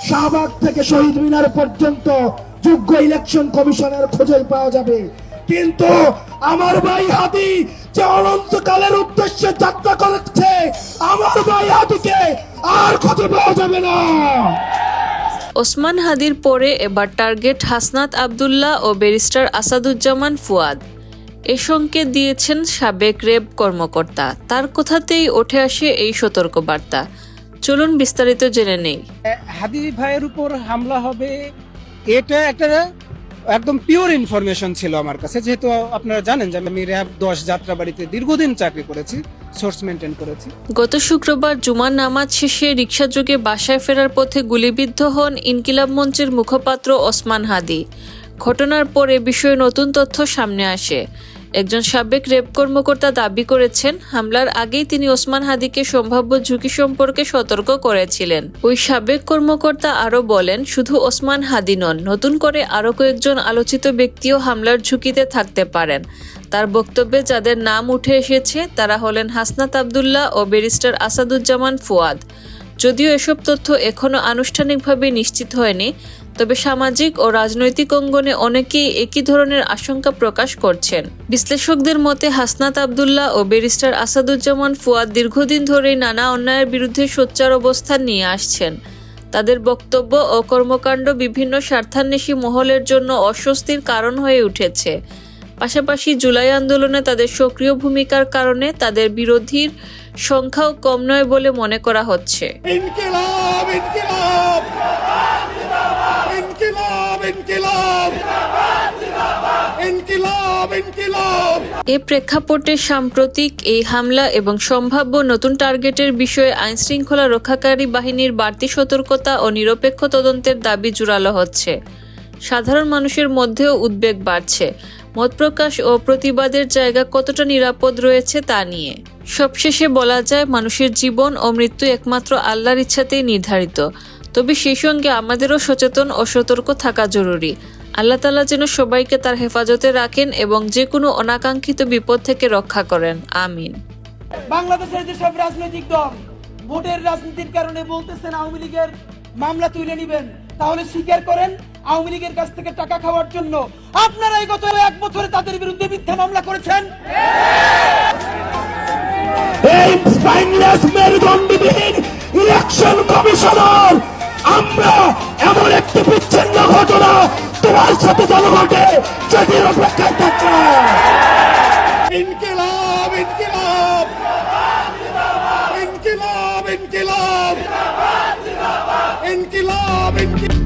শাহবাগ থেকে শহীদ মিনার পর্যন্ত যোগ্য ইলেকশন কমিশনের খোঁজে পাওয়া যাবে। কিন্তু আমার ভাই হাদি যে অনন্তকালের উদ্দেশ্যে যাত্রা করেছে, আমার ভাই হাদিকে আর খুঁজে পাওয়া যাবে না। ওসমান হাদির পরে এবার টার্গেট হাসনাত আব্দুল্লাহ ও ব্যারিস্টার আসাদুজ্জামান ফুয়াদ। এ সংকেত দিয়েছেন সাবেক র্যাব কর্মকর্তা। তার কথাতেই উঠে আসে এই সতর্কবার্তা। চলুন বিস্তারিত জেনে নেই। হাদি ভাইয়ের উপর হামলা হবে, এটা একটা একদম পিওর ইনফরমেশন ছিল আমার কাছে, যেহেতু আপনারা জানেন যে আমি র্যাব 10 যাত্রাবাড়িতে দীর্ঘদিন চাকরি করেছি, সোর্স মেনটেন করেছি। গত শুক্রবার জুমার নামাজ শেষে রিকশাযোগে বাসায় ফেরার পথে গুলিবিদ্ধ হন ইনকিলাব মঞ্চের মুখপাত্র ওসমান হাদি। ঘটনার পর এ বিষয়ে নতুন তথ্য সামনে আসে। একজন সাবেক র্যাব কর্মকর্তা দাবি করেছেন, হামলার আগেই তিনি ওসমান হাদিকে সম্ভাব্য ঝুঁকি সম্পর্কে সতর্ক করেছিলেন। ওই সাবেক কর্মকর্তা আরও বলেন, শুধু ওসমান হাদি নন, নতুন করে আরও কয়েকজন আলোচিত ব্যক্তিও হামলার ঝুঁকিতে থাকতে পারেন। তার বক্তব্যে যাদের নাম উঠে এসেছে তারা হলেন হাসনাত আব্দুল্লাহ ও ব্যারিস্টার আসাদুজ্জামান ফুয়াদ। যদিও এসব তথ্য এখনও আনুষ্ঠানিকভাবে নিশ্চিত হয়নি, তবে সামাজিক ও রাজনৈতিক অঙ্গনে অনেকেই একই ধরনের আশঙ্কা প্রকাশ করছেন। বিশ্লেষকদের মতে হাসনাত আব্দুল্লাহ ও ব্যারিস্টার আসাদুজ্জামান ফুয়াদ দীর্ঘদিন ধরেই নানা অন্যায়ের বিরুদ্ধে সোচ্চার অবস্থান নিয়ে আসছেন। তাদের বক্তব্য ও কর্মকাণ্ড বিভিন্ন স্বার্থান্বেষী মহলের জন্য অস্বস্তির কারণ হয়ে উঠেছে। পাশাপাশি জুলাই আন্দোলনে তাদের সক্রিয় ভূমিকার কারণে তাদের বিরোধীর সংখ্যাও কম নয় বলে মনে করা হচ্ছে। ইনকিলাব ইনকিলাব ইনকিলাব ইনকিলাব ইনকিলাব ইনকিলাব। এ প্রেক্ষাপটে সাম্প্রতিক এই হামলা এবং সম্ভাব্য নতুন টার্গেটের বিষয়ে আইনশৃঙ্খলা রক্ষাকারী বাহিনীর বাড়তি সতর্কতা ও নিরপেক্ষ তদন্তের দাবি জোরালো হচ্ছে। সাধারণ মানুষের মধ্যেও উদ্বেগ বাড়ছে মত প্রকাশ ও প্রতিবাদের জায়গা কতটা নিরাপদ রয়েছে তা নিয়ে। সবশেষে বলা যায়, মানুষের জীবন ও মৃত্যু একমাত্র আল্লাহর ইচ্ছাতেই নির্ধারিত। তবে সেই সঙ্গে আমাদেরও সচেতন ও সতর্ক থাকা জরুরি। আল্লাহ তাআলা যেন সবাইকে তার হেফাজতে রাখেন এবং যে কোনো অনাকাঙ্ক্ষিত বিপদ থেকে রক্ষা করেন। আমিন। বাংলাদেশের যেসব রাজনৈতিক দল ভোটের রাজনীতির কারণে বলতেছেন আওয়ামী লীগের মামলা তুলে নেবেন, তাহলে স্বীকার করেন আওয়ামী লীগের কাছ থেকে টাকা খাওয়ার জন্য আপনারা গত 1 বছরে তাদের বিরুদ্ধে মিথ্যা মামলা করেছেন। এই স্পাইনলেস মেরুদণ্ডবিহীন ইলেকশন কমিশনার, আমরা এমন একটি বিচ্ছিন্ন ঘটনা তোমার সাথে যেন ঘটে যেটির অপেক্ষায় থাকছে। ইনকিলাব ইনকিলাব ইনকিলাব ইনকিলাব ইনকিলাব ইনকিলাব।